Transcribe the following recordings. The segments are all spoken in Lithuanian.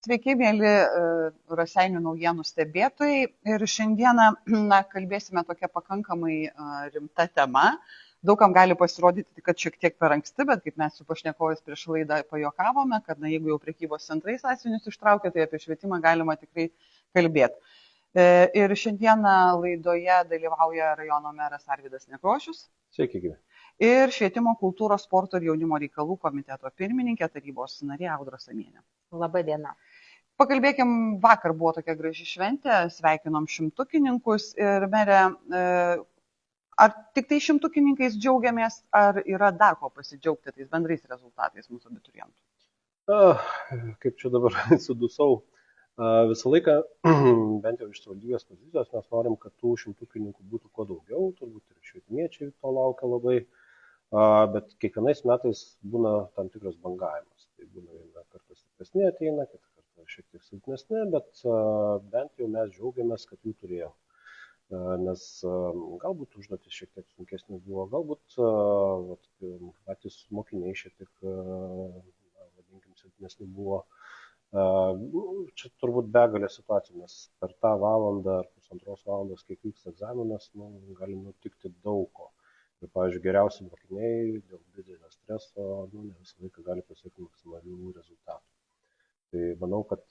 Sveiki, mėly Raseinių naujienų stebėtojai. Ir šiandieną kalbėsime tokia pakankamai rimta tema. Daugam gali pasirodyti, kad šiek tiek per anksti, bet kaip mes su pašnekovais prieš laidą pajokavome, kad jeigu jau prekybos centrai sąsiuvinius ištraukia, tai apie švietimą galima tikrai kalbėti. Ir šiandieną laidoje dalyvauja rajono meras Arvydas Nekrošius. Sveiki, gyvi. Ir švietimo, kultūros, sporto ir jaunimo reikalų komiteto pirmininkė, tarybos narė Audra Samienė. Labą dieną. Pakalbėkim, vakar buvo tokia graži šventė, sveikinom šimtukininkus ir merė, ar tik tai šimtukininkais džiaugiamės, ar yra dar ko pasidžiaugti tais bendrais rezultatais mūsų abiturientų? Kaip čia dabar sudusau, visą laiką, bent jau iš savivaldybės pozicijos, mes norim, kad tų šimtukininkų būtų kuo daugiau, turbūt ir švietimiečiai to laukia labai, bet kiekvienais metais būna tam tikras bangavimas. Tai būna vieną kartą stipresni ateina, kitą kartą šiek tiek silpnesni, bet bent jau mes džiaugiamės, kad jų turėjom. Nes galbūt užduotis šiek tiek sunkesnis buvo, galbūt patys mokiniai šiek tiek, vadinkim, silpnesni buvo. Čia turbūt begalė situacijų, nes per tą valandą ar pusantros valandos, kiek vyksta egzaminas, gali nutikti daug ko. Ir, pavyzdžiui, geriausi mokiniai dėl didelio streso ne visą laiką gali pasiekti maksimalių rezultatų. Tai manau, kad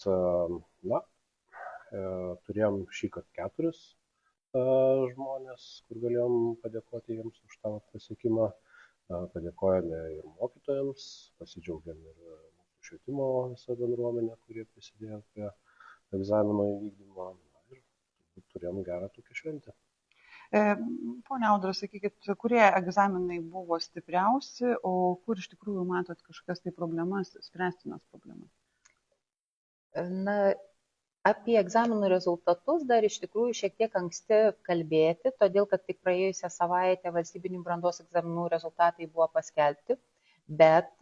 turėjom šį kartą 4 žmonės, kur galėjom padėkoti jiems už tą pasiekimą. Padėkojame ir mokytojams, pasidžiaugiam ir mūsų švietimo visą bendruomenę, kurie prisidėjo prie egzamino įvykdymo. Ir turėjom gerą tokią šventę. Pone Audra, sakykit, kurie egzaminai buvo stipriausi, o kur iš tikrųjų matot kažkokias tai problemas, spręstinas problemas? Apie egzaminų rezultatus dar iš tikrųjų šiek tiek anksti kalbėti, todėl kad tik praėjusią savaitę valstybinių brandos egzaminų rezultatai buvo paskelbti, bet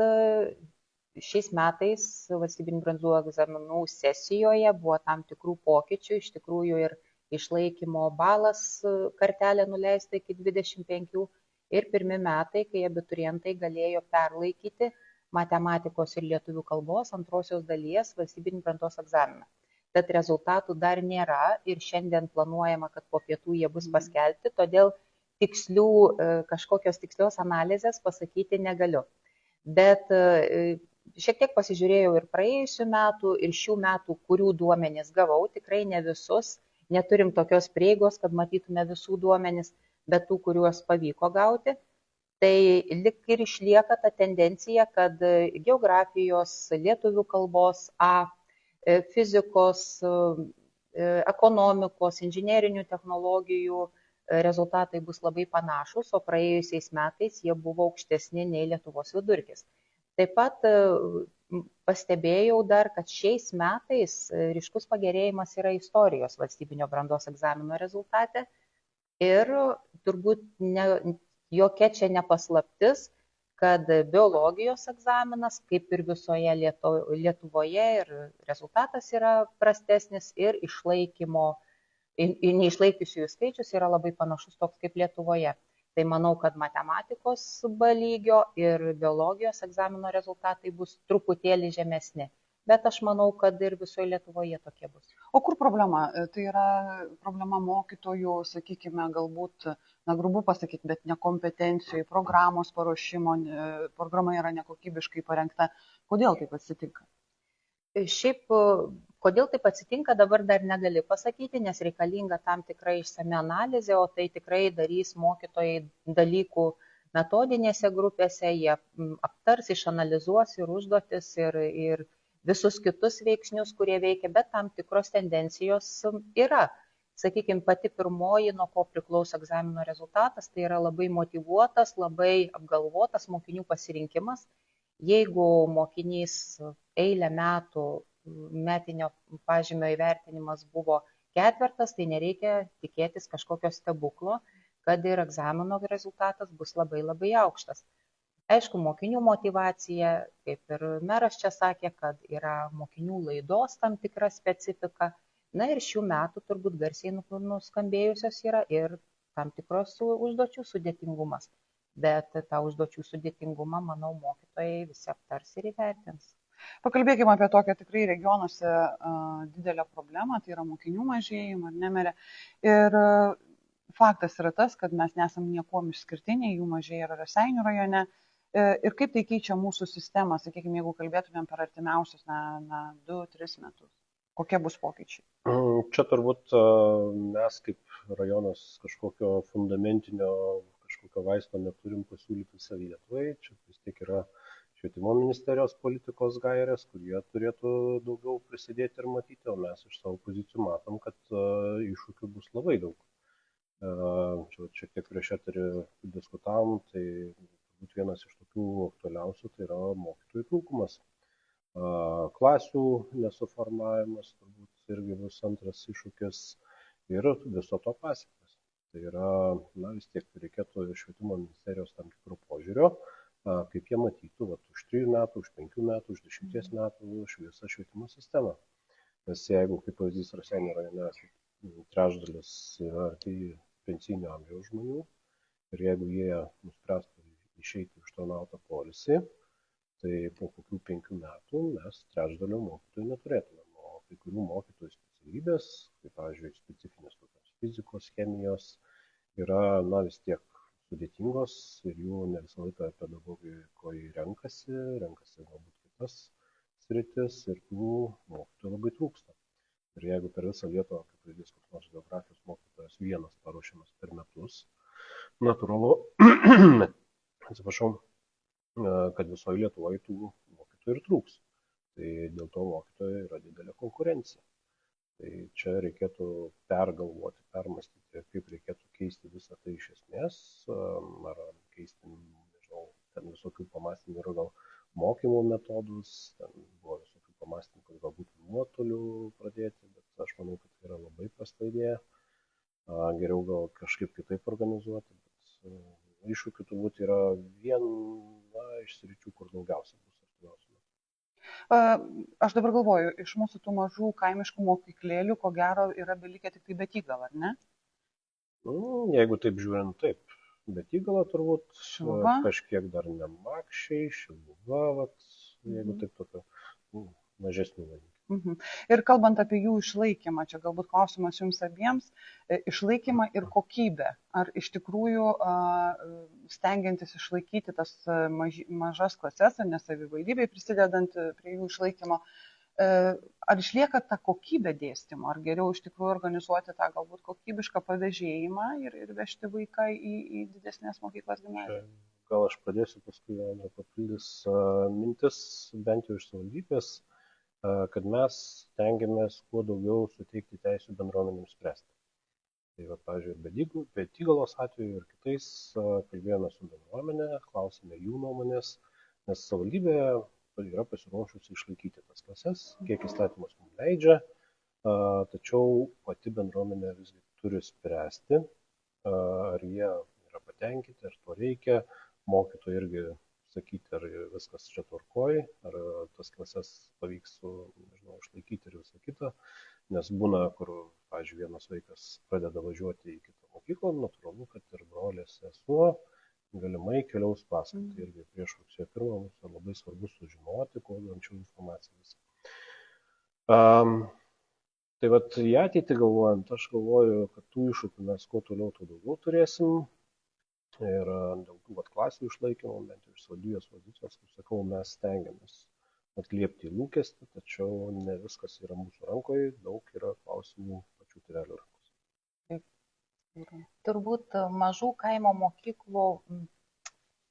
šiais metais valstybinių brandos egzaminų sesijoje buvo tam tikrų pokyčių, iš tikrųjų ir išlaikymo balas kartelė nuleista iki 25 ir pirmi metai, kai abiturientai galėjo perlaikyti matematikos ir lietuvių kalbos antrosios dalies valstybinių brandos egzaminą. Tad rezultatų dar nėra ir šiandien planuojama, kad po pietų jie bus paskelbti, todėl kažkokios tikslios analizės pasakyti negaliu. Bet šiek tiek pasižiūrėjau ir praėjusių metų, ir šių metų, kurių duomenys gavau, tikrai ne visus. Neturim tokios prieigos, kad matytume visų duomenis, bet tų, kuriuos pavyko gauti. Tai lik ir išlieka ta tendencija, kad geografijos, lietuvių kalbos A, fizikos, ekonomikos, inžinerinių technologijų rezultatai bus labai panašus, o praėjusiais metais jie buvo aukštesni nei Lietuvos vidurkis. Taip pat pastebėjau dar, kad šiais metais ryškus pagerėjimas yra istorijos valstybinio brandos egzamino rezultate ir turbūt jokia čia nepaslaptis, kad biologijos egzaminas, kaip ir visoje Lietuvoje, ir rezultatas yra prastesnis ir neišlaikiusiųjų skaičius yra labai panašus toks kaip Lietuvoje. Tai manau, kad matematikos B lygio ir biologijos egzamino rezultatai bus truputėlį žemesni. Bet aš manau, kad ir visoje Lietuvoje tokie bus. O kur problema? Tai yra problema mokytojų, sakykime, galbūt, grubu pasakyti, bet nekompetencijų, programos paruošimo, programa yra nekokybiškai parengta. Kodėl taip atsitinka? Šiaip, kodėl taip atsitinka, dabar dar negali pasakyti, nes reikalinga tam tikra išsami analizė, o tai tikrai darys mokytojai dalykų metodinėse grupėse, jie aptars, išanalizuos ir užduotis ir visus kitus veiksnius, kurie veikia, bet tam tikros tendencijos yra. Sakykime, pati pirmoji, nuo ko priklauso egzamino rezultatas, tai yra labai motyvuotas, labai apgalvotas mokinių pasirinkimas. Jeigu mokinys eilę metų metinio pažymio įvertinimas buvo 4, tai nereikia tikėtis kažkokio stebuklo, kad ir egzamino rezultatas bus labai labai aukštas. Aišku, mokinių motyvacija, kaip ir meras čia sakė, kad yra mokinių laidos tam tikra specifika. Na ir šių metų turbūt garsiai nuskambėjusios yra ir tam tikros užduočių sudėtingumas. Bet tą užduočių sudėtingumą, manau, mokytojai visi aptars ir įvertins. Pakalbėkime apie tokią tikrai regionuose didelę problemą, tai yra mokinių mažėjimą, ar nemerė. Ir faktas yra tas, kad mes nesam niekuom išskirtiniai, jų mažėja ir Raseinių rajone. Ir kaip tai keičia mūsų sistemą, sakykime, jeigu kalbėtumėm per artimiausius 2-3 metus. Kokie bus pokyčiai? Čia turbūt mes kaip rajonas kažkokio fundamentinio, kažkokio vaisto neturim pasiūlyti Lietuvai. Čia vis tiek yra Švietimo ministerijos politikos gairės, kurie turėtų daugiau prisidėti ir matyti, o mes iš savo pozicijų matom, kad iššūkių bus labai daug. Čia šiek tiek prieš eterį diskutavom, tai turbūt vienas iš tokių aktualiausių tai yra mokytojų trūkumas. Klasių nesuformavimas turbūt irgi bus antras iššūkis ir viso to pasekmes. Tai yra, vis tiek reikėtų Švietimo ministerijos tam tikrų požiūrio, kaip jie matytų už 3 metų, už 5 metų, už 10 metų visą švietimo sistemą. Nes jeigu, kaip pavyzdys, Raseinių rajone trečdalis yra pensinio amžiaus žmonių ir jeigu jie nuspręstų išeiti iš tarnautą poilsį, tai po kokių 5 metų mes trečdalio mokytojų neturėtume. O kai kurių mokytojų specialybės, kaip pavyzdžiui, specifinės tokios fizikos, chemijos, yra vis tiek sudėtingos ir jų ne visą laiką pedagogikoje renkasi galbūt kitas sritis ir tų mokytojų labai trūksta. Ir jeigu per visą Lietuvą, kaip pavyzdys, koks nors geografijos mokytojas vienas paruošiamas per metus, natūralu, kad visoje Lietuvoje tų mokytojų ir trūks. Tai dėl to mokytojų yra didelė konkurencija. Tai čia reikėtų pergalvoti, permastyti, kaip reikėtų keisti visą tai iš esmės, ar keisti, nežinau, ten visokių pamastymų yra gal mokymo metodus, ten buvo visokių pamastymų, kad galbūt nuotoliu pradėti, bet aš manau, kad tai yra labai prasta idėja, geriau gal kažkaip kitaip organizuoti, bet iššūkių turbūt yra viena iš sričių, kur daugiausia bus artimiausiu. Aš dabar galvoju, iš mūsų tų mažų kaimiškų mokyklėlių, ko gero, yra belikę tik tai Betygalą, ar ne? Jeigu taip žiūrint, taip. Betygalą turbūt, Šiluva. Kažkiek dar Nemakščiai, Šiluva, jeigu taip tokio mažesnių vadinti. Ir kalbant apie jų išlaikymą, čia galbūt klausimas jums abiems, išlaikymą ir kokybę. Ar iš tikrųjų stengiantis išlaikyti tas mažas klases, nes savivaldybei prisidedant prie jų išlaikymo, ar išlieka ta kokybė dėstymo, ar geriau iš tikrųjų organizuoti tą galbūt kokybišką pavėžėjimą ir vežti vaiką į didesnės mokyklas gimnazijas? Gal aš pradėsiu, paskui Andra papildys mintis, bent jau iš savivaldybės, kad mes stengiamės kuo daugiau suteikti teisų bendruomenėms spręsti. Tai, pavyzdžiui, Betygalos atveju ir kitais kalbėjome su bendruomenė, klausėme jų nuomonės, nes savivaldybė yra pasiruošusi išlaikyti tas klases, kiek įstatymas mums leidžia, tačiau pati bendruomenė visgi turi spręsti, ar jie yra patenkinti, ar to reikia, mokytojai irgi sakyti, ar viskas čia tvarkoj, ar tas klases pavyks išlaikyti ir visą kitą, nes būna, kur, pavyzdžiui, vienas vaikas pradeda važiuoti į kitą mokyklą, natūralu, kad ir brolės sesuo galimai keliaus paskui. Irgi prieš rugsėjo 1 mums labai svarbu sužinoti, kuo anksčiau informaciją visą. Tai į ateitį galvojant, aš galvoju, kad tų iššūkių mes kuo toliau, tuo daugiau turėsim. Ir dėl tų klasių išlaikymo, bent jau iš savivaldybės pozicijos, kaip sakau, mes stengiamės atliepti lūkestį, tačiau ne viskas yra mūsų rankoje, daug yra klausimų pačių tėvelių rankose. Turbūt mažų kaimo mokyklų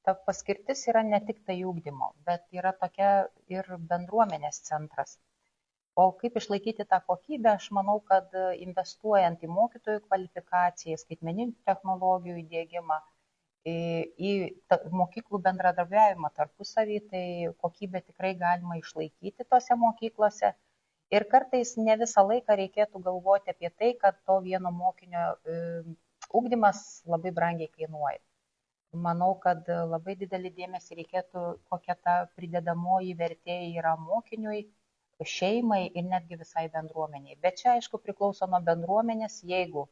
ta paskirtis yra ne tik tai ugdymo, bet yra tokia ir bendruomenės centras. O kaip išlaikyti tą kokybę, aš manau, kad investuojant į mokytojų kvalifikaciją, skaitmeninių technologijų įdiegimą, į mokyklų bendradarbiavimą tarpusavį, tai kokybę tikrai galima išlaikyti tose mokyklose. Ir kartais ne visą laiką reikėtų galvoti apie tai, kad to vieno mokinio ugdymas labai brangiai kainuoja. Manau, kad labai didelį dėmesį reikėtų, kokia ta pridedamoji vertė yra mokiniui, šeimai ir netgi visai bendruomeniai. Bet čia, aišku, priklauso nuo bendruomenės, jeigu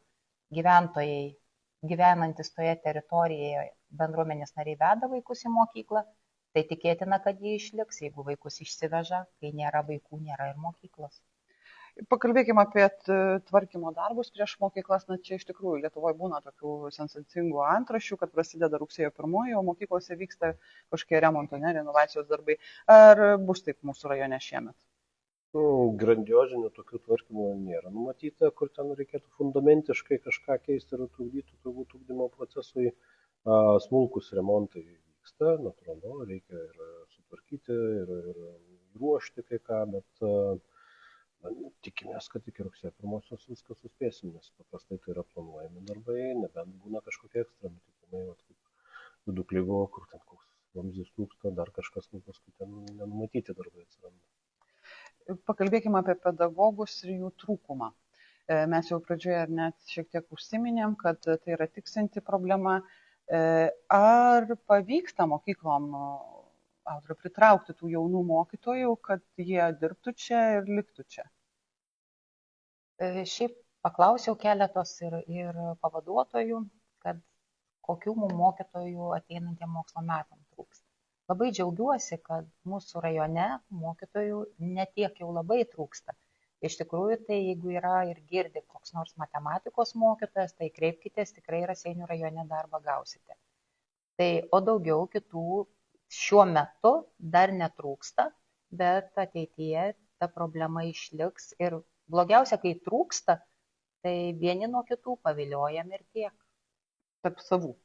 gyventojai gyvenantis toje teritorijoje bendruomenės nariai veda vaikus į mokyklą, Tai tikėtina, kad jie išliks, jeigu vaikus išsiveža, kai nėra vaikų, nėra ir mokyklos. Pakalbėkime apie tvarkymo darbus prieš mokyklas. Na, čia iš tikrųjų Lietuvoje būna tokių sensacingų antraščių, kad prasideda rugsėjo 1, o mokyklose vyksta kažkokie remonto, renovacijos darbai. Ar bus taip mūsų rajone šiemet? Grandiozinių tokių tvarkymų nėra numatyta, kur ten reikėtų fundamentiškai kažką keisti ir trukdyti turbūt ugdymo procesui. Smulkus remontai vyksta, natūralu, reikia ir sutvarkyti, ir ruošti kai ką, bet tikimės, kad iki rugsėjo 1 viską suspėsim, nes paprastai tai yra planuojami darbai, nebent būna kažkokie ekstra nutikimai, kaip viduklyvo, kur ten koks vamzdis trūksta, dar kažkas, paskui ten nenumatyti darbai atsiranda. Pakalbėkime apie pedagogus ir jų trūkumą. Mes jau pradžioje ar net šiek tiek užsiminėm, kad tai yra tiksinti problema. Ar pavyksta mokyklom, Audra, pritraukti tų jaunų mokytojų, kad jie dirbtų čia ir liktų čia? Šiaip paklausiau keletos ir pavaduotojų, kad kokių mums mokytojų ateinantiem mokslo metam trūksta. Labai džiaugiuosi, kad mūsų rajone mokytojų netiek jau labai trūksta. Iš tikrųjų, tai jeigu yra ir girdi koks nors matematikos mokytojas, tai kreipkitės, tikrai Raseinių rajone darbą gausite. Tai, o daugiau kitų šiuo metu dar netrūksta, bet ateityje ta problema išliks. Ir blogiausia, kai trūksta, tai vieni nuo kitų paviliojam ir tiek. Tarp savų.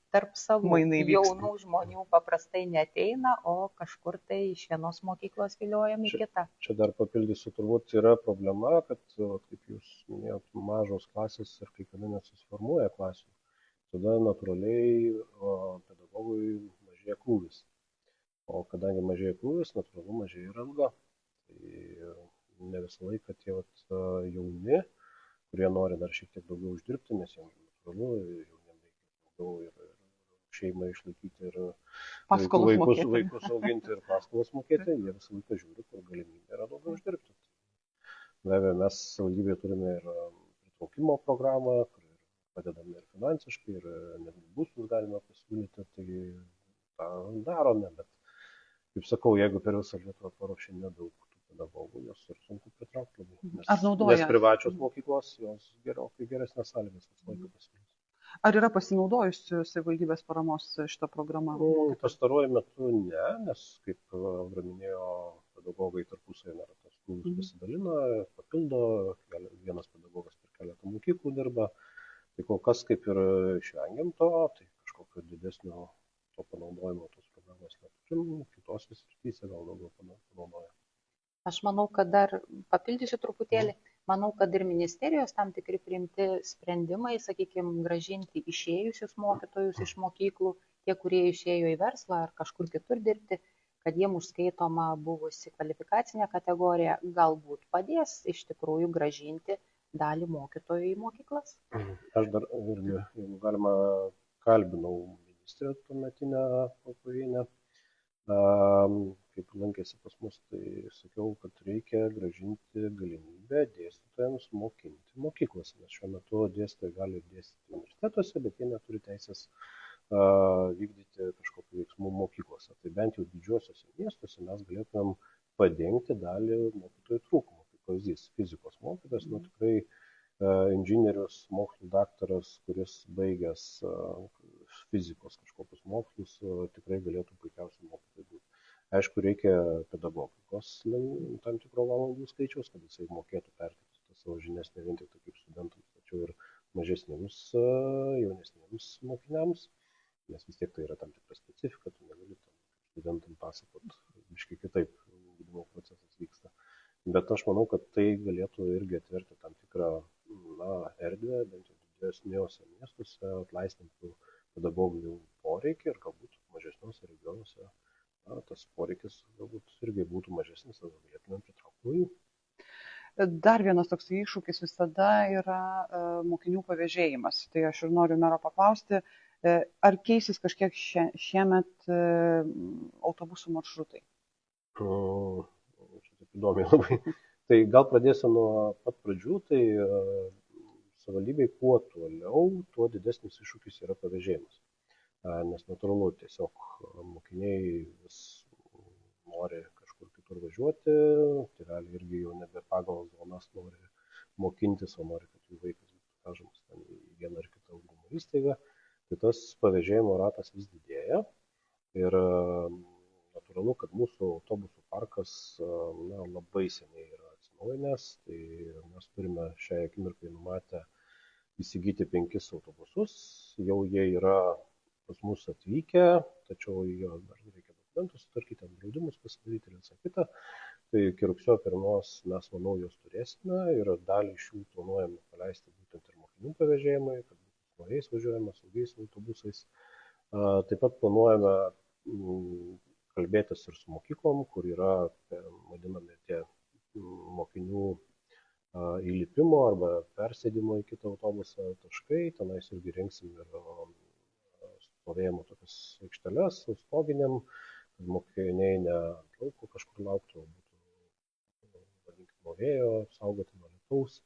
Mainai vyksta. Jaunų žmonių paprastai neateina, o kažkur tai iš vienos mokyklos viliojam į kitą. Čia dar papildysiu, turbūt yra problema, kad, kaip jūs minėjot, mažos klasės ir kai kada nesusiformuoja klasių. Tada natūraliai pedagogui mažėja krūvis. O kadangi mažėja krūvis, natūralu mažėja ir alga. Tai ne visą laiką tie jauni, kurie nori dar šiek tiek daugiau uždirbti, nes jiems natūralu, jauniem reikia daugiau ir šeimą išlaikyti ir vaikus auginti ir paskolas mokėti, jie visą laiką žiūri, kur galimybė yra daugiau uždirbti. Be abejo, mes savivaldybėje turime ir pritraukimo programą, kur padedame ir finansiškai, ir netgi būstus galime pasiūlyti, tai tą darome, bet, kaip sakau, jeigu per visą Lietuvą paruošė nedaug tų pedagogų, jos ir sunku pritraukti labai. Nes privačios mokyklos, jos gerokai geresnės sąlygas visą laiką pasiūlys. Ar yra pasinaudojusių savivaldybės paramos šitą programą? Pastaruoju metu ne, nes, kaip Audra minėjo, pedagogai tarpusavy tas krūvius pasidalina, papildo, vienas pedagogas per keletą mokyklų dirba. Tai kol kas kaip ir išvengiam to, tai kažkokio didesnio to panaudojimo tos programos neturim, kitose srityse gal daugiau panaudoja. Aš manau, kad dar papildysiu truputėlį. Manau, kad ir ministerijos tam tikri priimti sprendimai, sakykime, gražinti išėjusius mokytojus iš mokyklų, tie, kurie išėjo į verslą ar kažkur kitur dirbti, kad jiem užskaitoma buvusi kvalifikacinė kategorija, galbūt padės iš tikrųjų gražinti dalį mokytojų į mokyklas. Aš dar irgi, jeigu galima, kalbinau ministrę tuometinę Popovienę. Kaip lankėsi pas mus, tai sakiau, kad reikia gražinti galimybę dėstytojams mokinti mokyklose, nes šiuo metu dėstytojai gali dėstyti universitetuose, bet jie neturi teisės vykdyti kažkokių veiksmų mokyklose. Tai bent jau didžiuosiuose miestuose mes galėtumėm padengti dalį mokytojų trūkumų. Kaip pavyzdys, fizikos mokytojas, tikrai inžinierius, mokslų daktaras, kuris baigęs fizikos kažkokius mokslus, tikrai galėtų puikiausiai mokytojai būti. Aišku, reikia pedagogikos tam tikro valandų skaičiaus, kad jisai mokėtų perteikti savo žinias ne vien tik kaip studentams, tačiau ir mažesniems, jaunesniems mokiniams, nes vis tiek tai yra tam tikra specifika, tu negali studentam pasakot, biškai kitaip ugdymo procesas vyksta. Bet aš manau, kad tai galėtų irgi atverti tam tikrą erdvę, bent jau didesniuose miestuose, atlaisvinti pedagogų poreikį ir galbūt mažesniuose regionuose tas poreikis galbūt irgi būtų mažesnis, tada galėtume pritraukti naujų. Dar vienas toks iššūkis visada yra mokinių pavėžėjimas. Tai aš ir noriu mero paklausti, ar keisis kažkiek šiemet autobusų maršrutai? Čia taip įdomiai labai. Tai gal pradėsiu nuo pat pradžių, tai savivaldybei kuo toliau, tuo didesnis iššūkis yra pavėžėjimas. Nes natūralu, tiesiog mokiniai vis nori kažkur kitur važiuoti, tėveliai irgi jau nebe pagal zonas nori mokintis, o nori, kad jų vaikas būtų vežamas į vieną ar kitą ugdymo įstaigą, tai tas pavėžėjimo ratas vis didėja. Ir natūralu, kad mūsų autobusų parkas labai seniai yra atsinaujinęs, tai mes turime šiai akimirkai numatę įsigyti 5 autobusus, jau jie yra pas mus atvykę, tačiau jo dar reikia dokumentus sutvarkyti, draudimus pasidaryti ir visą kitą. Tai iki rugsėjo 1 mes, manau, juos turėsime ir dalį iš jų planuojame paleisti būtent ir mokinių pavėžėjimai, kad būtų naujais važiuojama saugiais autobusais. Taip pat planuojame kalbėtis ir su mokyklom, kur yra vadinami tie mokinių įlipimo arba persėdimo į kitą autobusą taškai. Tenais irgi rengsim ir stovėjimo tokias aikšteles su stoginiam, kad mokiniai ne ant lauko kažkur lauktų, būtų, vadinkime, nuo vėjo, saugoti nuo lietaus.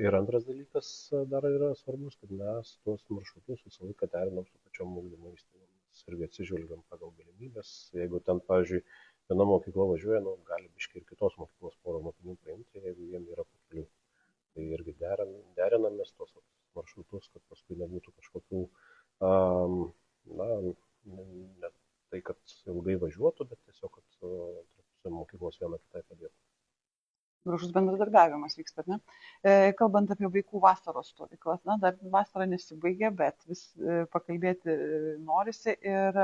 Ir antras dalykas dar yra svarbus, kad mes tuos maršrutus visą laiką derinam su pačiom ugdymo įstaigomis irgi atsižvelgiam pagal galimybės. Jeigu ten, pavyzdžiui, viena mokykla važiuoja, gali biškai ir kitos mokyklos porą mokinių paimti, jeigu jiem yra pakeliui. Tai irgi derinamės tos maršrutus, kad paskui nebūtų kažkokių, ne tai, kad ilgai važiuotų, bet tiesiog, kad mokyklos viena kitai padėtų. Gražus bendradarbiavimas vyksta, ne? Kalbant apie vaikų vasaros stovyklas, dar vasara nesibaigė, bet vis pakalbėti norisi. Ir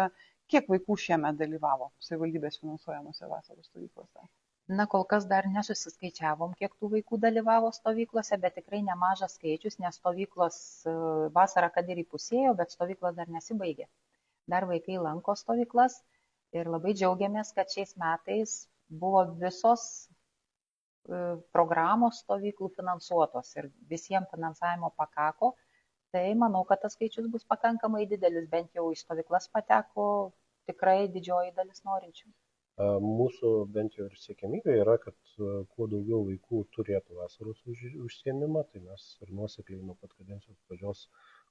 kiek vaikų šiemet dalyvavo savivaldybės finansuojamose vasaros stovyklose? Na, kol kas dar nesusiskaičiavom, kiek tų vaikų dalyvavo stovyklose, bet tikrai nemažas skaičius, nes stovyklos vasarą kad ir įpusėjo, bet stovyklos dar nesibaigė. Dar vaikai lanko stovyklas ir labai džiaugiamės, kad šiais metais buvo visos programos stovyklų finansuotos ir visiems finansavimo pakako, tai manau, kad tas skaičius bus pakankamai didelis, bent jau į stovyklas pateko tikrai didžioji dalis norinčių. Mūsų bent jau ir siekiamybė yra, kad kuo daugiau vaikų turėtų vasaros užsiėmimą, tai mes ir nuosekliai nuo pat kadencijos pradžios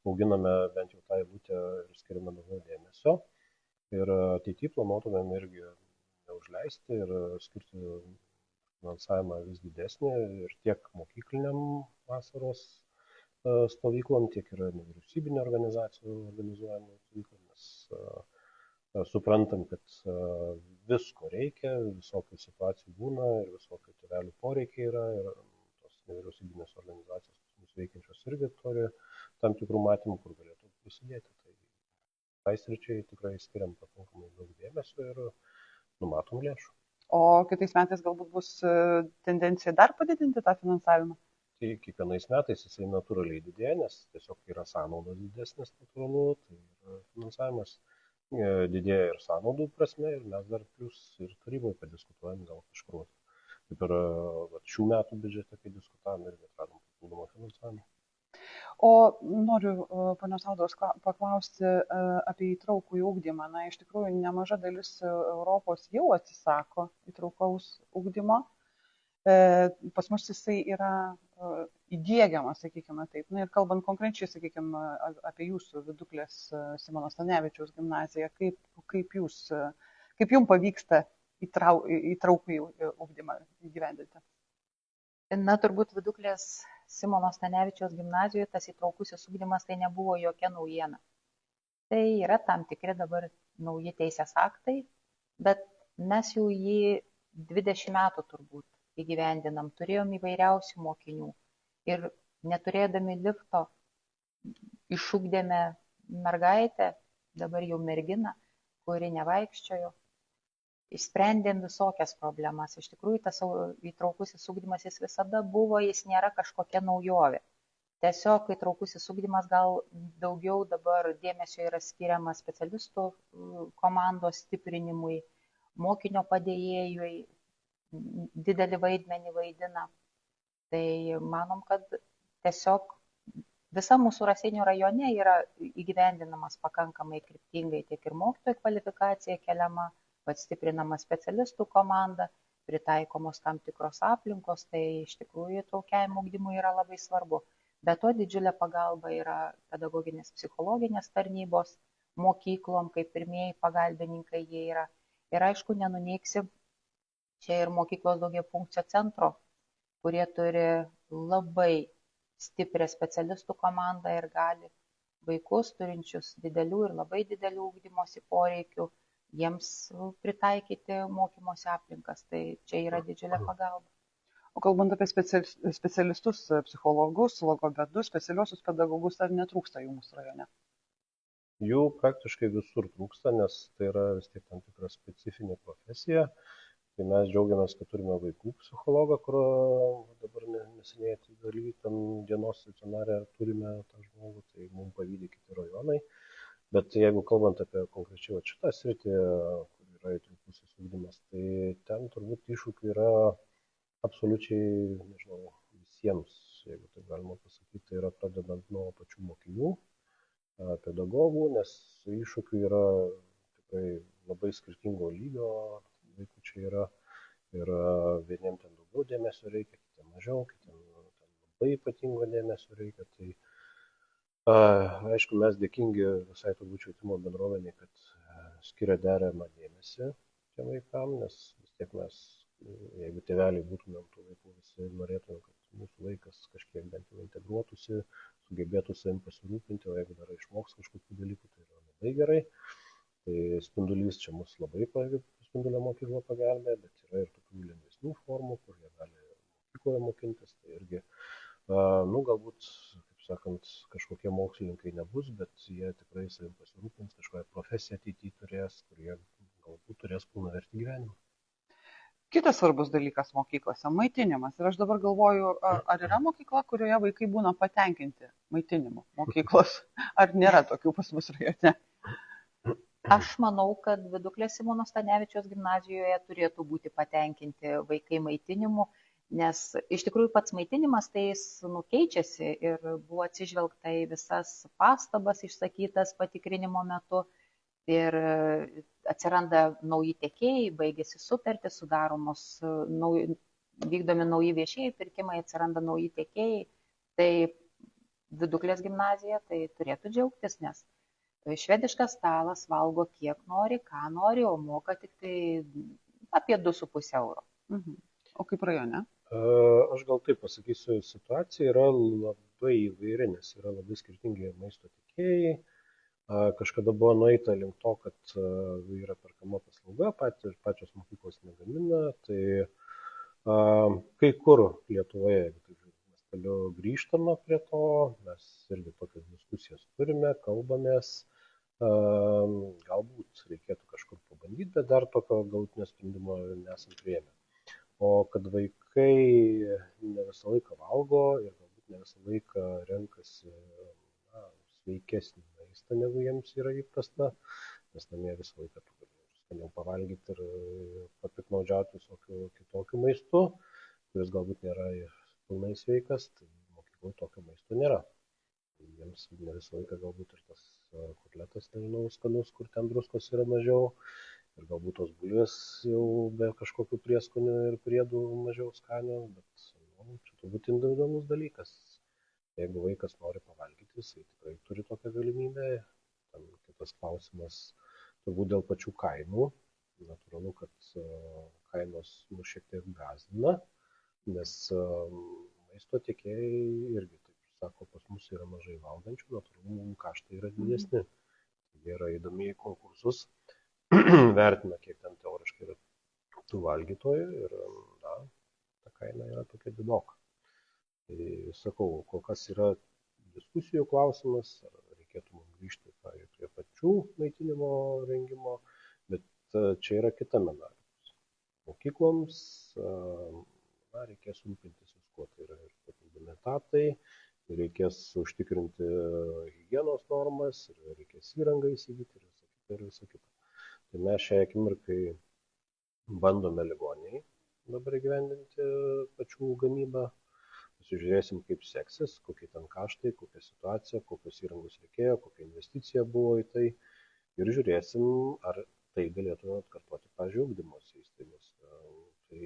auginame bent jau tą eilutę ir skiriame daugiau dėmesio. Ir ateityje planuotumėm irgi neužleisti ir skirti finansavimą vis didesnį ir tiek mokykliniam vasaros stovyklom, tiek ir nevyriausybinio organizacijų organizuojamų stovyklom, nes suprantam, kad visko reikia, visokių situacijų būna ir visokių tėvelių poreikiai yra ir tos nevyriausybinės organizacijos mūsų veikiančios irgi turi tam tikrų matymų, kur galėtų prisidėti. Tai sričiai tikrai skiriam pakankamai daug dėmesio ir numatom lėšų. O kitais metais galbūt bus tendencija dar padidinti tą finansavimą? Tai kiekvienais metais jisai natūraliai didėja, nes tiesiog yra sąnaudos didesnės natūralu, tai finansavimas didėja ir sąnaudų prasme ir mes dar plus ir taryboje padiskutuojam gal kažkur. Kaip ir šių metų biudžete, kai diskutavom, irgi atradom papildomą finansavimą. O noriu ponios Audros paklausti apie įtraukųjį ugdymą. Na, iš tikrųjų, nemaža dalis Europos jau atsisako įtraukaus ugdymo. Pas mus jisai yra įdiegiamas, sakykime taip. Na ir kalbant konkrečiai, sakykime, apie jūsų Viduklės Simono Stanevičiaus gimnaziją, kaip jums pavyksta įtraukųjį ugdymą įgyvendinti? Na, turbūt Viduklės Simono Stanevičiaus gimnazijoje tas įtraukusis ugdymas tai nebuvo jokia naujiena. Tai yra tam tikri dabar nauji teisės aktai, bet mes jau jį 20 metų turbūt įgyvendinam, turėjom įvairiausių mokinių ir neturėdami lifto išugdėme mergaitę, dabar jau merginą, kuri nevaikščiojo. Išsprendėm visokias problemas. Iš tikrųjų, tas įtraukusis ugdymas jis visada buvo, jis nėra kažkokia naujovė. Tiesiog įtraukusis ugdymas gal daugiau dabar dėmesio yra skiriama specialistų komandos stiprinimui, mokinio padėjėjui, didelį vaidmenį vaidina. Tai manom, kad tiesiog visa mūsų Raseinių rajone yra įgyvendinamas pakankamai kryptingai, tiek ir mokytojų kvalifikacija keliama, stiprinama specialistų komanda, pritaikomos tam tikros aplinkos, tai iš tikrųjų įtraukiajam ugdymui yra labai svarbu. Be to didžiulė pagalba yra pedagoginės psichologinės tarnybos, mokyklom, kaip pirmieji pagalbininkai jie yra. Ir aišku, nenuneiksi čia ir mokyklos daugiafunkcio centro, kurie turi labai stiprią specialistų komandą ir gali vaikus turinčius didelių ir labai didelių ugdymosi poreikių, jiems pritaikyti mokymosi aplinkas. Tai čia yra didžiulė pagalba. O kalbant apie specialistus, psichologus, logopedus, specialiosius pedagogus, ar netrūksta jų mūsų rajone? Jų praktiškai visur trūksta, nes tai yra vis tiek tam tikra specifinė profesija. Tai mes džiaugiamės, kad turime vaikų psichologą, kurio dabar neseniai atidarytam dienos stacionare turime tą žmogų, tai mums pavydė kiti rajonai. Bet jeigu kalbant apie konkrečiai šitą sritį, kur yra įtraukusis ugdymas, tai ten turbūt iššūkių yra absoliučiai, nežinau, visiems, jeigu taip galima pasakyti, tai yra pradedant nuo pačių mokinių, pedagogų, nes iššūkių yra tikrai labai skirtingo lygio, vaikų čia yra ir vieniem ten daugiau dėmesio reikia, kitiem mažiau, kitiem labai ypatingo dėmesio reikia. Tai aišku, mes dėkingi visai turbūt švietimo bendruomeniai, kad skiria deramą dėmesį tiem vaikam, nes vis tiek mes, jeigu tėveliai būtumėm tų vaikų, visi norėtumėm, kad mūsų vaikas kažkiek bent jau integruotųsi, sugebėtų savim pasirūpinti, o jeigu dar išmoks kažkokių dalykų, tai yra labai gerai. Tai Spindulys čia mus labai Spindulio mokykla pagelbė, bet yra ir tokių lengvesnių formų, kur jie gali mokykloje mokintis. Tai irgi, galbūt, kaip sakant, kažkokie mokslininkai nebus, bet jie tikrai savim pasirūpins, kažkokią profesiją ateityje turės, kurie galbūt turės pilnavertį gyvenimą. Kitas svarbus dalykas mokyklose - maitinimas. Ir aš dabar galvoju, ar yra mokykla, kurioje vaikai būna patenkinti maitinimu mokyklos? Ar nėra tokių pas mus rajone? Aš manau, kad Viduklės Simono Stanevičiaus gimnazijoje turėtų būti patenkinti vaikai maitinimu, nes iš tikrųjų pats maitinimas tai jis keičiasi ir buvo atsižvelgta į visas pastabas išsakytas patikrinimo metu. Ir atsiranda nauji tiekėjai, baigėsi sutartys, vykdomi nauji viešieji pirkimai, atsiranda nauji tiekėjai. Tai Viduklės gimnazija tai turėtų džiaugtis, nes švediškas stalas valgo kiek nori, ką nori, o moka tik tai apie 2,5 euro. O kaip rajone? Aš gal taip pasakysiu, situacija yra labai įvairi, nes yra labai skirtingi maisto tiekėjai. Kažkada buvo nueita link to, kad yra perkama paslauga, pačios mokyklos negamina, tai kai kur Lietuvoje, jeigu taip mes toliau grįžtame prie to, mes irgi tokias diskusijas turime, kalbamės, galbūt reikėtų kažkur pabandyti, bet dar tokio galutinio sprendimo nesam priėmę. O kad vaikai ne visą laiką valgo ir galbūt ne visą laiką renkasi sveikesnį maistą, negu jiems yra įprasta, nes namie visą laiką tu gali skaniau pavalgyti ir papiknaudžiauti visokiu kitokiu maistu, kuris galbūt nėra pilnai sveikas, tai mokykloje tokio maisto nėra. Jiems ne visą laiką galbūt ir tas kotletas, nežinau, skanus, kur ten druskos yra mažiau, ir galbūt tos bulvės jau be kažkokių prieskonių ir priedų mažiau skanios, bet čia turbūt individualus dalykas. Jeigu vaikas nori pavalgyti, jisai tikrai turi tokią galimybę. Tam kitas klausimas turbūt dėl pačių kainų. Natūralu, kad kainos mus šiek tiek gąsdina, nes maisto tiekėjai irgi, taip sako, pas mus yra mažai valgančių, natūralu, mums kaštai yra didesni. Jie yra įdomi į konkursus, vertina, kiek ten teoriškai yra tų valgytojų ir ta kaina yra tokia didoka. Tai sakau, kol kas yra diskusijų klausimas, ar reikėtų mums grįžti prie pačių maitinimo rengimo, bet čia yra kita medalė. Mokykloms reikės rūpintis viskuo, tai yra ir papildomi etatai, reikės užtikrinti higienos normas, ir reikės įrangą įsigyti ir visą kitą. Tai mes šią akimirkai bandome ligoninėje dabar įgyvendinti pačių gamybą. Pasižiūrėsim, kaip seksis, kokie ten kaštai, kokia situacija, kokios įrangos reikėjo, kokia investicija buvo į tai. Ir žiūrėsim, ar tai galėtume atkartoti, pavyzdžiui, ugdymosi įstaigos. Tai,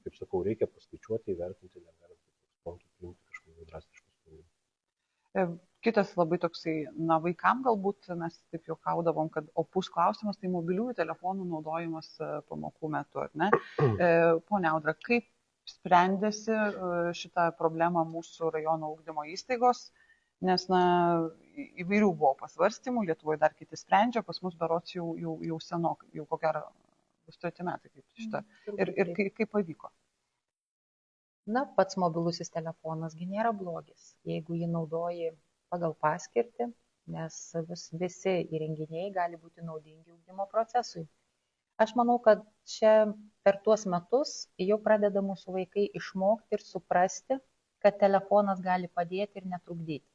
kaip sakau, reikia paskaičiuoti, įvertinti, negalim kaip ekspontų priimti kažkokių drastiškų sprendimų. Kitas labai toksai, vaikam galbūt mes taip juokaudavom, kad opus klausimas, tai mobiliųjų telefonų naudojimas pamokų metu, ar ne? Pone Audra, kaip sprendėsi šitą problemą mūsų rajono ugdymo įstaigos, nes įvairių buvo pasvarstymų, Lietuvoje dar kiti sprendžia, pas mus berots jau senokai, jau ko gero bus 3 metai kaip šitą. Ir kaip pavyko? Pats mobilusis telefonasgi nėra blogis, jeigu jį naudoji pagal paskirtį, nes visi įrenginiai gali būti naudingi ugdymo procesui. Aš manau, kad čia per tuos metus jau pradeda mūsų vaikai išmokti ir suprasti, kad telefonas gali padėti ir netrukdyti.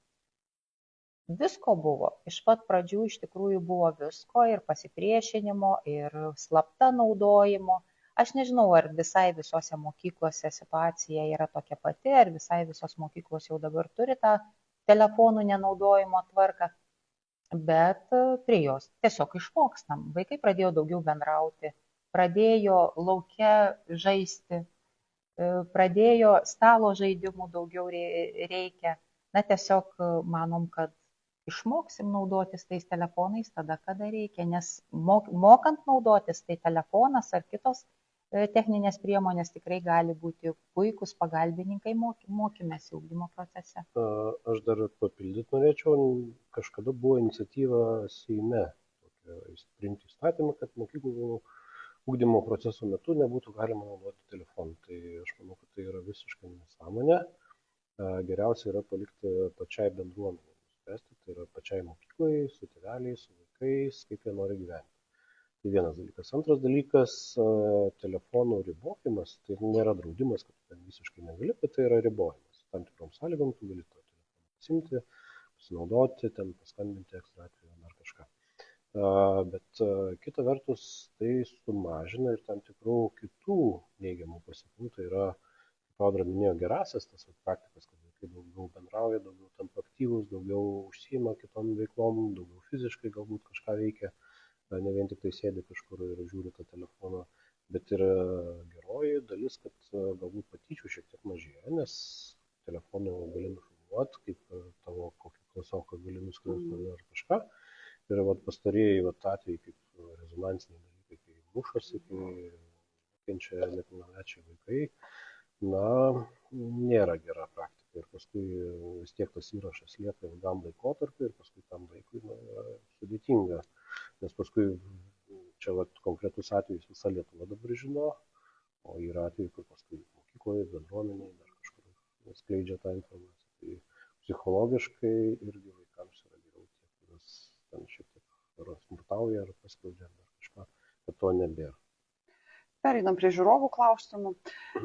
Visko buvo. Iš pat pradžių iš tikrųjų buvo visko ir pasipriešinimo, ir slapta naudojimo. Aš nežinau, ar visai visose mokyklose situacija yra tokia pati, ar visai visos mokyklos jau dabar turi tą telefonų nenaudojimo tvarką, bet prie jos tiesiog išmokstam. Vaikai pradėjo daugiau bendrauti, pradėjo lauke žaisti, pradėjo stalo žaidimų daugiau reikia. Tiesiog manom, kad išmoksim naudotis tais telefonais tada, kada reikia, nes mokant naudotis, tai telefonas ar kitos techninės priemonės tikrai gali būti puikūs pagalbininkai mokymės ugdymo procese. Aš dar papildyti norėčiau, kažkada buvo iniciatyva Seime priimti įstatymą, kad mokyklų ugdymo proceso metu nebūtų galima naudoti telefonų. Tai aš manau, kad tai yra visiškai nesąmonė. Geriausia yra palikti pačiai bendruomenei. Tai yra pačiai mokyklai, su tėveliais, su vaikais, kaip jie nori gyventi. Tai vienas dalykas. Antras dalykas, telefonų ribojimas, tai nėra draudimas, kad ten visiškai negali, bet tai yra ribojimas. Tam tikrom sąlygom tu gali tą telefoną pasimti, pasinaudoti, ten paskambinti ekstra atveju, dar kažką. Bet kita vertus, tai sumažina ir tam tikrų kitų neigiamų pasekmių. Tai yra, kaip Audra minėjo, gerasias tas praktikas, kad vaikai daugiau bendrauja, daugiau tampa aktyvus, daugiau užsiima kitom veiklom, daugiau fiziškai galbūt kažką veikia, ne vien tik tai sėdi kažkur ir žiūri tą telefoną, bet ir geroji dalis, kad galbūt patyčių šiek tiek mažėja, nes telefonų gali nufilmuoti, kaip tavo kokį klasioką gali nuskriausti ar kažką. Ir pastarieji atvejai kaip rezonansiniai dalykai, kai mušosi, kai kenčia nepilnamečiai vaikai, nėra gera praktika. Ir paskui vis tiek tas įrašas lieka ilgam laikotarpiu ir paskui tam laikui yra sudėtinga. Nes paskui čia konkretus atvejus visa Lietuva dabar žino, o yra atvejai, kur paskui mokykloje, bendruomeniai dar kažkur skleidžia tą informaciją. Tai psichologiškai irgi vaikams yra geriau tie, kurios ten šiek tiek smurtauja ar paskleidžia dar kažką, kad to nebėra. Pereinam prie žiūrovų klausimų.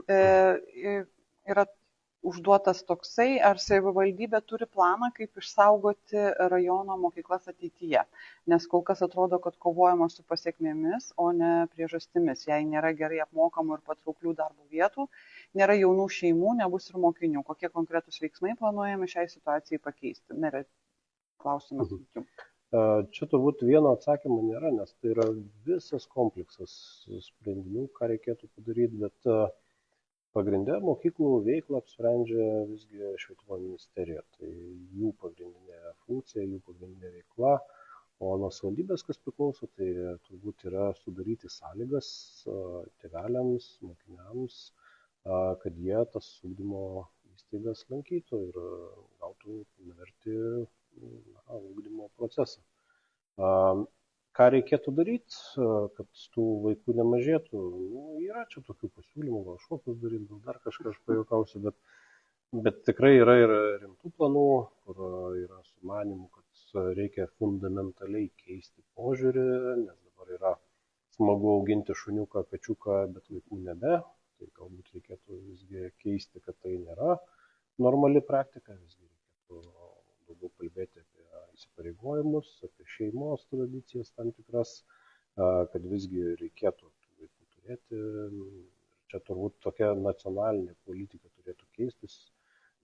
Yra užduotas toksai, ar savivaldybė turi planą, kaip išsaugoti rajono mokyklas ateityje. Nes kol kas atrodo, kad kovojama su pasiekmėmis, o ne priežastimis. Jei nėra gerai apmokamų ir patrauklių darbo vietų, nėra jaunų šeimų, nebus ir mokinių. Kokie konkretūs veiksmai planuojami šiai situacijai pakeisti? Nėra klausimas. Čia turbūt vieno atsakymo nėra, nes tai yra visas kompleksas sprendinių, ką reikėtų padaryti, bet pagrindė mokyklų veiklą apsprendžia visgi Švietimo ministerija. Tai jų pagrindinė funkcija, jų pagrindinė veikla, o nuo savivaldybės, kas priklauso, tai turbūt yra sudaryti sąlygas tėveliams, mokiniams, kad jie tas ugdymo įstaigas lankytų ir gautų pilnavertį ugdymo procesą. Ką reikėtų daryti, kad tų vaikų nemažėtų? Yra čia tokių pasiūlymų, gal šokus daryti, gal dar kažką aš pajuokausiu, bet tikrai yra ir rimtų planų, kur yra sumanimų, kad reikia fundamentaliai keisti požiūrį, nes dabar yra smagu auginti šuniuką, kačiuką, bet vaikų nebe. Tai galbūt reikėtų visgi keisti, kad tai nėra normali praktika, visgi reikėtų daugiau kalbėti apie įsipareigojimus, apie šeimos tradicijas tam tikras, kad visgi reikėtų vaikų turėti. Čia turbūt tokia nacionalinė politika turėtų keistis,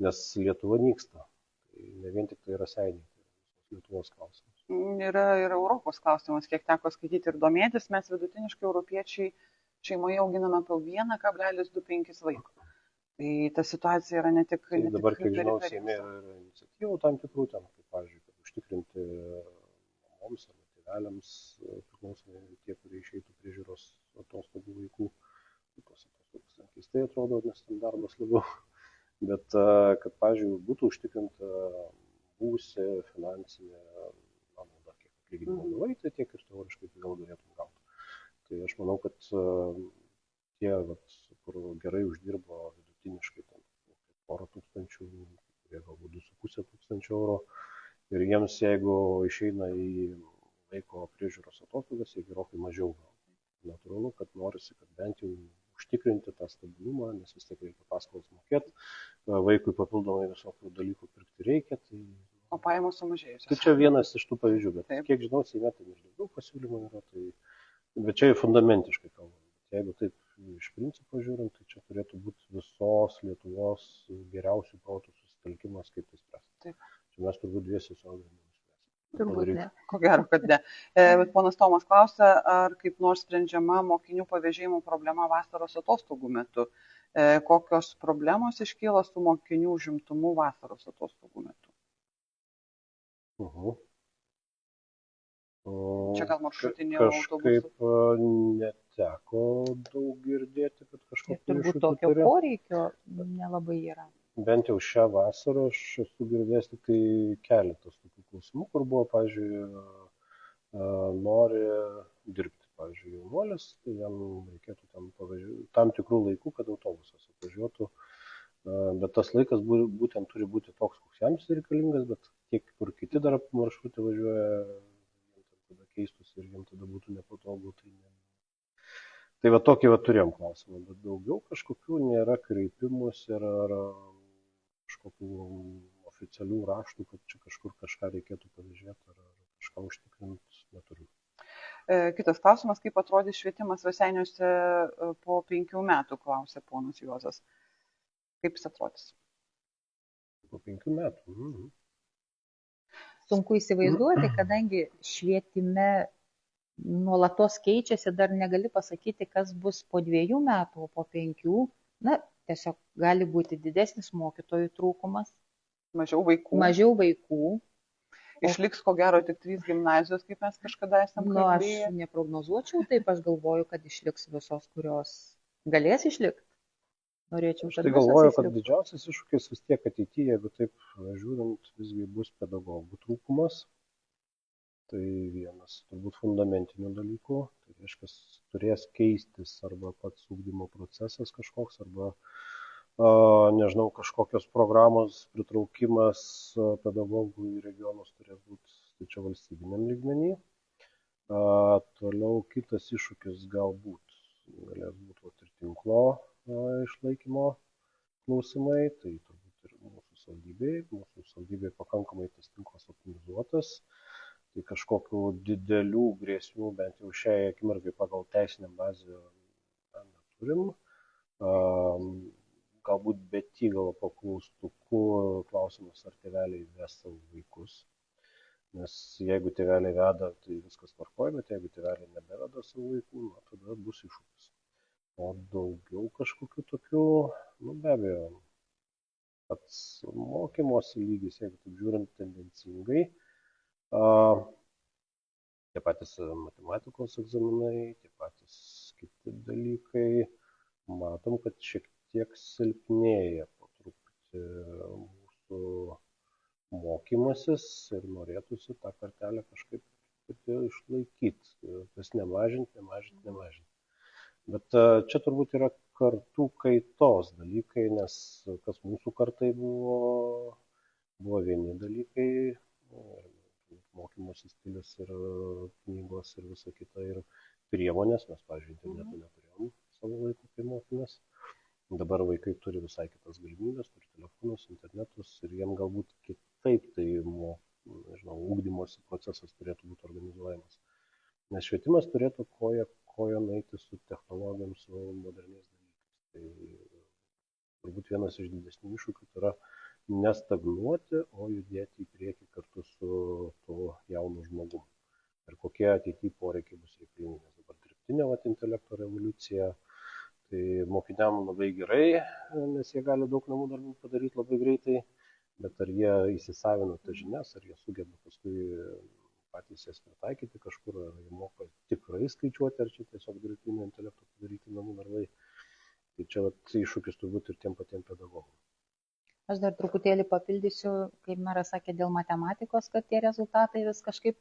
nes Lietuva nyksta. Tai ne vien tik tai Raseiniai, tai visos Lietuvos klausimas. Yra ir Europos klausimas, kiek teko skaityti ir domėtis, mes vidutiniškai europiečiai šeimoje auginame apie 1,25 vaiko. Tai ta situacija yra ne tik... Tai ne dabar, tik kiek žinau, periferijose. Seime yra iniciatyvų tam tikrų, ten, kaip, pavyzdžiui, kad užtikrinti mamoms arba tėveliams, priklausomai tie, kurie išeitų priežiūros atostogų vaikų. Tos atostogos keistai atrodo, nes ten darbas labiau. Bet kad, pavyzdžiui, būtų užtikrinta būsi finansinė nauda, kiek atlyginimo gavai, tai tiek ir teoriškai vėl galėtum gauti. Tai aš manau, kad tie, kur gerai uždirbo vidutiniškai porą tūkstančių, kurie galbūt 2,5 tūkstančio eurų. Ir jiems, jeigu išeina į vaiko priežiūros atostogas, jie gerokai mažiau gauna. Natūralu, kad norisi, kad bent jau užtikrinti tą stabilumą, nes vis tiek reikia paskolas mokėti, vaikui papildomai visokių dalykų pirkti reikia. Tai... O pajamos sumažėjusios. Tai čia vienas iš tų pavyzdžių, bet taip. Kiek žinau, Seime tai ir daugiau pasiūlymų yra, bet čia fundamentiškai kalbame. Jeigu taip iš principo žiūrint, tai čia turėtų būti visos Lietuvos geriausių protų susitelkimas, kaip tai spręsti. Taip. Čia mes turbūt dviesi savo nuspręsime. Turbūt ne. Ko gero, kad ne. Bet ponas Tomas klausia, ar kaip nors sprendžiama mokinių pavėžėjimų problema vasaros atostogų metu. Kokios problemos iškyla su mokinių užimtumu vasaros atostogų metu? Čia gal maršrutinių autobusų. Kažkaip neteko daug girdėti, kad kažkokiu turbūt tokio poreikio nelabai yra. Bent jau šią vasarą aš esu girdėjęs tik tai keletas tokių klausimų, kur buvo, pavyzdžiui, nori dirbti, pavyzdžiui, jaunuolis, tai jam reikėtų tam tikrų laikų, kad autobusas atvažiuotų, bet tas laikas būtent turi būti toks, koks jam reikalingas, bet tiek, kur kiti dar maršrutai važiuoja, tada keistus ir jiems tada būtų nepatogu. Tai tokį turėjom klausimą, bet daugiau kažkokių nėra kreipimus ir kažkokių oficialių raštų, kad čia kažkur kažką reikėtų pavežėti ar kažką užtikrinti, neturiu. Kitas klausimas, kaip atrodys švietimas Raseiniuose po 5 metų, klausė ponas Juozas. Kaip jis atrodys? Po 5 metų. Sunku įsivaizduoti, kadangi švietime nuolatos keičiasi, dar negali pasakyti, kas bus po 2 metų, o po 5. Na, tiesiog gali būti didesnis mokytojų trūkumas. Mažiau vaikų. Išliks, ko gero, tik 3 gimnazijos, kaip mes kažkada esame kalbėję. Aš neprognozuočiau, taip aš galvoju, kad išliks visos, kurios galės išlikti. Norėčiau, kad tai galvoju, kad didžiausias iššūkis vis tiek ateityje, jeigu taip žiūrint, visgi bus pedagogų trūkumas. Tai vienas turbūt fundamentinių dalykų. Tai reiškia, turės keistis arba pats ugdymo procesas kažkoks, arba, nežinau, kažkokios programos pritraukimas pedagogų į regionus turės būti čia valstybiniam lygmenį. Toliau kitas iššūkis galbūt galės būti ir tinklo išlaikymo klausimai, tai turbūt ir mūsų savivaldybėje pakankamai tas tinklas optimizuotas, tai kažkokių didelių grėsmių bent jau šiai akimirkai pagal teisinę bazę neturim. Galbūt betygalo po klaustukų klausimas, ar tėveliai ves savo vaikus, nes jeigu tėveliai veda, tai viskas tvarkoja, bet jeigu tėveliai nebeveda savo vaikų, tada bus iššūkis. O daugiau kažkokių tokių, be abejo, pats mokymosi lygis, jeigu taip žiūrint tendencingai, tie patys matematikos egzaminai, tie patys kiti dalykai, matom, kad šiek tiek silpnėja po truputį mūsų mokymasis ir norėtųsi tą kartelę kažkaip išlaikyti, vis nemažinti. Bet čia turbūt yra kartų kaitos dalykai, nes kas mūsų kartai buvo vieni dalykai, mokymosi stilius ir knygos ir visa kita, ir priemonės, mes, pavyzdžiui, internetu neturėjom savo laiku, kai mokėmės. Dabar vaikai turi visai kitas galimybės, turi telefonus, internetus ir jiem galbūt kitaip tai, ugdymosi procesas turėtų būti organizuojamas. Nes švietimas turėtų kojon eiti su technologijom, su moderniais dalykais. Tai turbūt vienas iš didesnių iššūkių yra nestagnuoti, o judėti į priekį kartu su tuo jaunu žmogum. Ir kokie ateityje poreikiai bus reikalingi. Nes dabar dirbtinio intelekto revoliucija, Tai mokiniam labai gerai, nes jie gali daug namų darbų padaryti labai greitai, bet ar jie įsisavino tas žinias, ar jie sugeba paskui patys jas pritaikyti kažkur, ar jie moka tikrai skaičiuoti, ar čia tiesiog dirbtinio intelekto padaryti namų darbai. Tai čia iššūkis turbūt ir tiem patiem pedagogam. Aš dar truputėlį papildysiu, kaip meras sakė, dėl matematikos, kad tie rezultatai vis kažkaip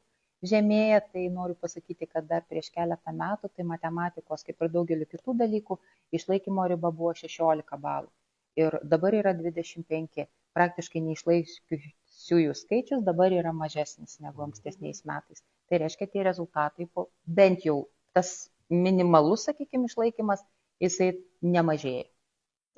žemėja, tai noriu pasakyti, kad dar prieš keletą metų, tai matematikos, kaip ir daugelį kitų dalykų, išlaikymo riba buvo 16 balų. Ir dabar yra 25. Praktiškai neišlaikiusiųjų skaičius dabar yra mažesnis negu ankstesniais metais. Tai reiškia, tie rezultatai, bent jau tas minimalus, sakykime, išlaikymas, jisai nemažėja.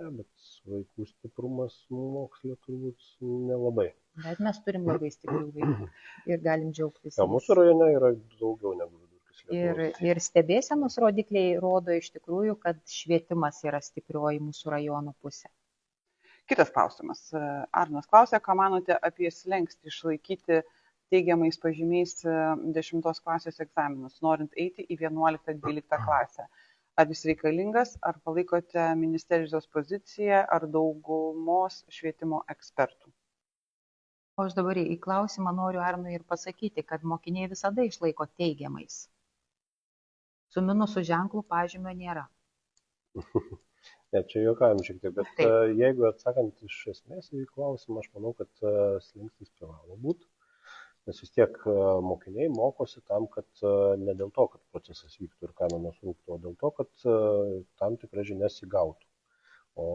Ja, bet vaikų stiprumas mokslė turbūt nelabai. Bet mes turim labai stiprių vaikų ir galim džiaugtis. Ja, mūsų rajone yra daugiau negu vidurkis Lietuvos. Ir stebėsenos rodikliai rodo iš tikrųjų, kad švietimas yra stiprioji mūsų rajono pusė. Kitas klausimas. Arnas klausė, ką manote apie slenkstį išlaikyti teigiamais pažymiais 10 klasės egzaminus, norint eiti į 11-12 klasę. Ar jis reikalingas, ar palaikote ministerijos poziciją, ar daugumos švietimo ekspertų? O aš dabar į klausimą noriu Arnui ir pasakyti, kad mokiniai visada išlaiko teigiamais. Su minusų ženklų pažymio nėra. Ne, čia juokavim šiek tiek, bet Taip. Jeigu atsakant iš esmės į klausimą, aš manau, kad slenkstis privalo būti. Nes vis tiek mokiniai mokosi tam, kad ne dėl to, kad procesas vyktų ir kanonas rūktų, o dėl to, kad tam tikras žinias įgautų. O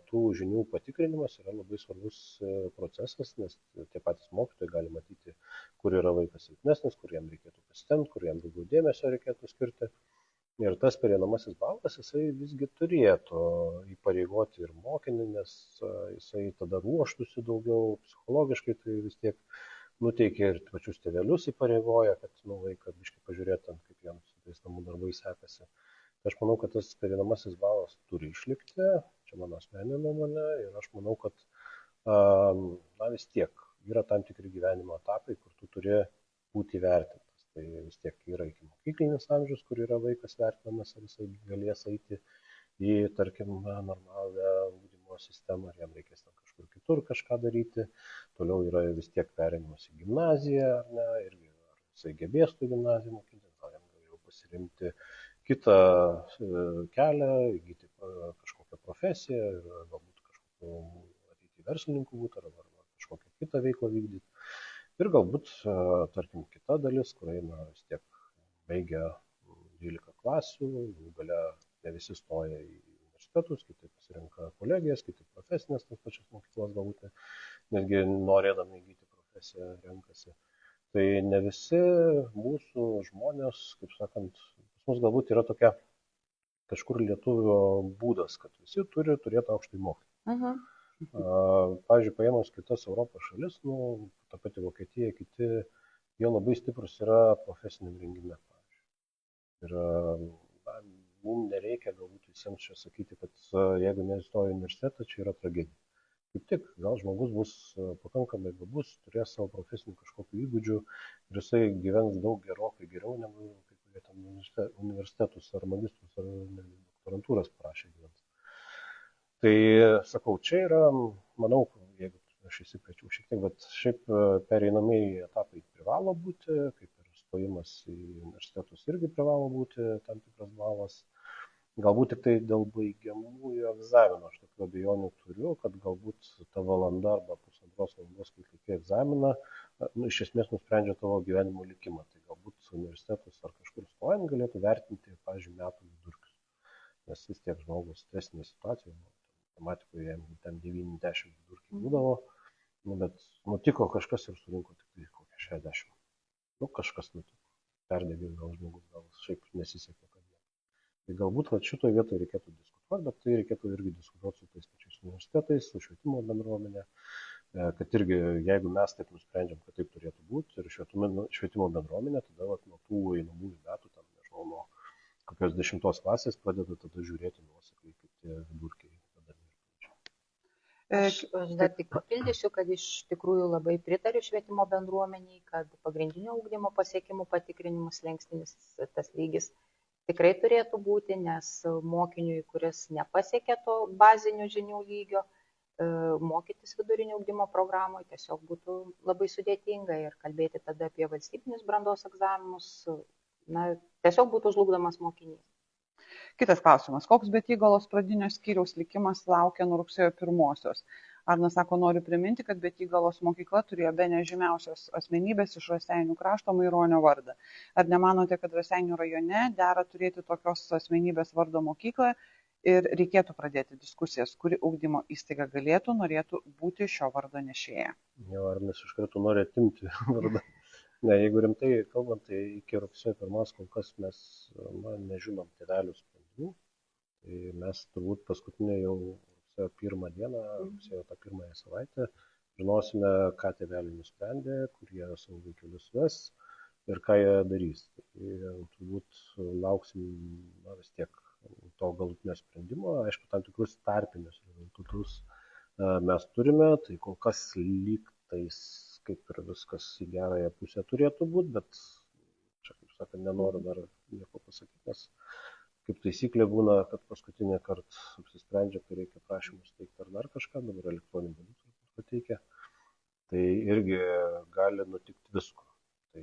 tų žinių patikrinimas yra labai svarbus procesas, nes tie patys mokytojai gali matyti, kur yra vaikas silpnesnis, kur jam reikėtų pasitemti, kur jam daugiau dėmesio reikėtų skirti. Ir tas pereinamasis balas, jisai visgi turėtų įpareigoti ir mokinį, nes jisai tada ruoštųsi daugiau psichologiškai, tai vis tiek nuteikia ir pačius tėvelius įpareigoja, kad vaiką biškai pažiūrėtų, kaip jiems su tais namų darbais sekasi. Tai aš manau, kad tas pereinamasis balas turi išlikti, čia mano asmeninė nuomonė, ir aš manau, kad vis tiek yra tam tikri gyvenimo etapai, kur tu turi būti įvertintas. Tai vis tiek yra iki mokyklinis amžius, kur yra vaikas vertinamas, ar jisai galės eiti į, tarkim, normalę ugdymo sistemą, ar jam reikės ten kažkur kitur kažką daryti. Toliau yra vis tiek perėjimas į gimnaziją, ar ne, irgi ar jisai gebės tų gimnazijų mokytis, ar jam jau pasirinkti kitą kelią, įgyti kažkokią profesiją, ir galbūt kažkokiu ateiti verslininkų būti, ar kažkokią kitą veiklą vykdyti. Ir galbūt, tarkim, kita dalis, kur eina vis tiek baigia 12 klasių, galia ne visi stoja į universitetus, kiti pasirenka kolegijas, kiti profesinės tas pačias mokyklas, galbūt netgi norėdami įgyti profesiją renkasi. Tai ne visi mūsų žmonės, kaip sakant, pas mus galbūt yra tokia kažkur lietuvio būdas, kad visi turi turėti aukštąjį mokslą. Pavyzdžiui, paėmus kitas Europos šalis, ta pati Vokietija, kiti, jie labai stiprus yra profesiniam rengime. Ir mums nereikia galbūt visiems čia sakyti, kad jeigu neįstoja į universitetą, čia yra tragedija. Kaip tik, gal žmogus bus pakankamai gabus, turės savo profesinių kažkokių įgūdžių ir jisai gyvens daug gerokai geriau negu kai kurie ten universitetus ar magistrus ar doktorantūras parašė gyvens. Tai sakau, čia yra, manau, jeigu aš įsiplėčiau šiek tiek, bet šiaip pereinamieji etapai privalo būti, kaip ir stojimas į universitetus irgi privalo būti tam tikras balas. Galbūt tik tai dėl baigiamųjų egzaminų aš tokių abejonių turiu, kad galbūt ta valanda arba pusantros valandos, kai laikai egzaminą, iš esmės nusprendžia tavo gyvenimo likimą. Tai galbūt universitetus ar kažkur stojant galėtų vertinti, pavyzdžiui, metų vidurkius. Nes vis tiek žmogus stresinė situacija, matematikoje jam ten 90 vidurkiai būdavo, bet nutiko kažkas ir surinko tik kokią 60. Kažkas nutiko. Perdegė gal žmogus, gal šiaip nesisekė. Tai galbūt šitoje vietoje reikėtų diskutuoti, bet tai reikėtų irgi diskutuoti su tais pačiais universitetais, su švietimo bendruomenė, kad irgi jeigu mes taip nusprendžiam, kad taip turėtų būti ir švietimo bendruomenė, tada nuo tų einamųjų metų, tam, nežinau, nuo kokios 10 klasės pradeda tada žiūrėti nuosekliai, kaip tie vidurkiai. Aš dar tik papildysiu, kad iš tikrųjų labai pritariu švietimo bendruomeniai, kad pagrindinio ugdymo pasiekimų patikrinimus slenkstinis tas lygis tikrai turėtų būti, nes mokiniui, kuris nepasiekė to bazinių žinių lygio, mokytis vidurinio ugdymo programoje tiesiog būtų labai sudėtinga ir kalbėti tada apie valstybinius brandos egzaminus, tiesiog būtų žlugdomas mokinys. Kitas klausimas. Koks Betygalos pradinio skyriaus likimas laukia nuo rugsėjo 1-osios? Arnas sako, noriu priminti, kad Betygalos mokykla turėjo bene žymiausios asmenybės iš Raseinių krašto Maironio vardą. Ar nemanote, kad Raseinių rajone dera turėti tokios asmenybės vardo mokyklą ir reikėtų pradėti diskusijas, kuri ugdymo įstaiga norėtų būti šio vardo nešėja? Jo, Arnas iš karto nori atimti vardą. Ne, jeigu rimtai kalbant, tai iki rugsėjo 1 kol kas mes nežinom tėvelių sprendimų. Tai mes turbūt paskutinę jau rugsėjo 1 dieną, rugsėjo tą 1 savaitę, žinosime, ką tėveliai nusprendė, kur jie savo vaikelius ves ir ką jie darys. Tai turbūt lauksim vis tiek to galutinio sprendimo. Aišku, tam tikrus tarpinius rezultatus mes turime, tai kol kas lygtais kaip ir viskas į gerąją pusę turėtų būti, bet čia, kaip sakant, nenoriu dar nieko pasakyti, nes kaip taisyklė būna, kad paskutinį kartą apsisprendžia, kai reikia prašymus teikti ar dar kažką, dabar elektroniniu būdu pateikia, tai irgi gali nutikti visko. Tai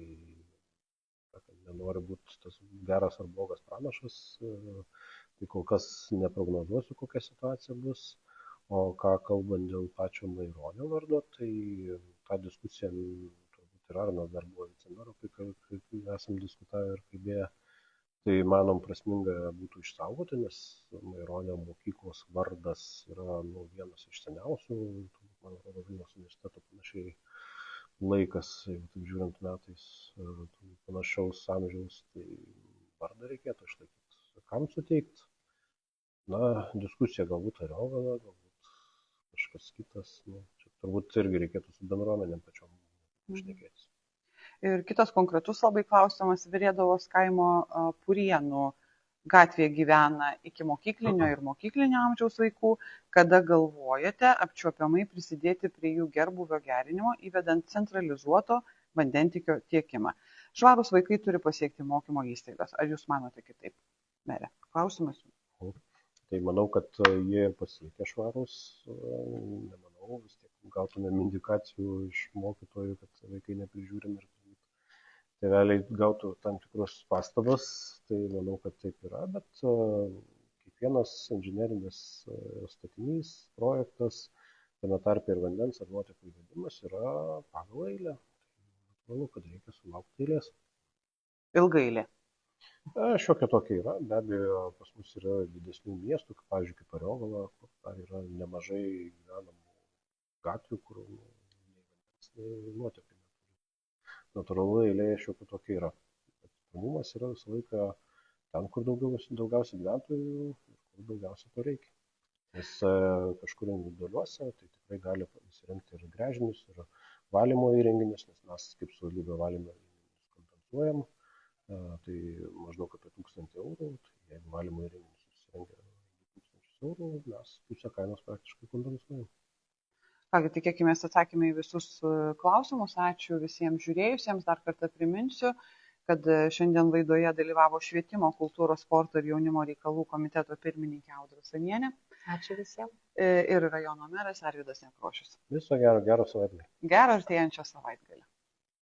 nenoriu būti tas geras ar blogas pranašas, tai kol kas neprognozuosiu, kokia situacija bus. O ką kalbant dėl pačio Maironio vardo, tai tą diskusiją turbūt ir Arnas dar buvo vicemeru, kai esam diskutavę ir kalbėję, tai manom prasminga būtų išsaugoti, nes Maironio mokyklos vardas yra vienas iš seniausių, man atrodo, Vilniaus universiteto panašiai laikas, jeigu taip žiūrint metais, panašaus amžiaus, tai vardą reikėtų išlaikyti. Kam suteikti? Diskusija galbūt Ariogala, galbūt kažkas kitas, čia turbūt irgi reikėtų su bendruomenėm pačiom šnekėtis. Ir kitas konkretus labai klausimas, Virėdavos kaimo Purienų gatvėje gyvena iki mokyklinio ir mokyklinio amžiaus vaikų, kada galvojate apčiuopiamai prisidėti prie jų gerbūvio gerinimo, įvedant centralizuoto vandentiekio tiekimą. Švarūs vaikai turi pasiekti mokymo įstaigas. Ar jūs manote kitaip? Mere, klausimas jums. Tai manau, kad jie ir pasiekė švarus, nemanau, vis tiek gautumėm indikacijų iš mokytojų, kad vaikai neprižiūrimi ir tėveliai gautų tam tikrus pastabas, tai manau, kad taip yra, bet kiekvienas inžinerinis statinys, projektas, tame tarpe ir vandens ar nuotekų įvedimas yra pagal eilę. Manau, kad reikia sulaukti eilės. Ilga eilė. Šiokia tokia yra, be abejo, pas mus yra didesnių miestų, pavyzdžiui, kaip Ariogala, kur dar yra nemažai gyvenamų gatvių, kur nei nuotekų neturi. Natūralu, eilė šiokia tokia yra. Pirmumas yra visą laiką ten, kur daugiausiai gyventojų ir kur daugiausiai to reikia. Nes kažkur individualiuose, tai tikrai gali įsirengti ir gręžinius, ir valymo įrenginius, nes mes kaip savivaldybė valymo įrenginius kompensuojam. Tai maždaug apie 1000 eurų, tai jeigu valymo įrenginius susirengia 2000 eurų, mes pusę kainos praktiškai kompensuojam. Kągi, tikėkime atsakymai į visus klausimus. Ačiū visiems žiūrėjusiems. Dar kartą priminsiu, kad šiandien laidoje dalyvavo Švietimo, kultūros, sporto ir jaunimo reikalų komiteto pirmininkė Audra Sanienė. Ačiū visiems. Ir rajono meras Arvydas Nekrošius. Viso gero savaitgalį. Gero artėjančio savaitgalį.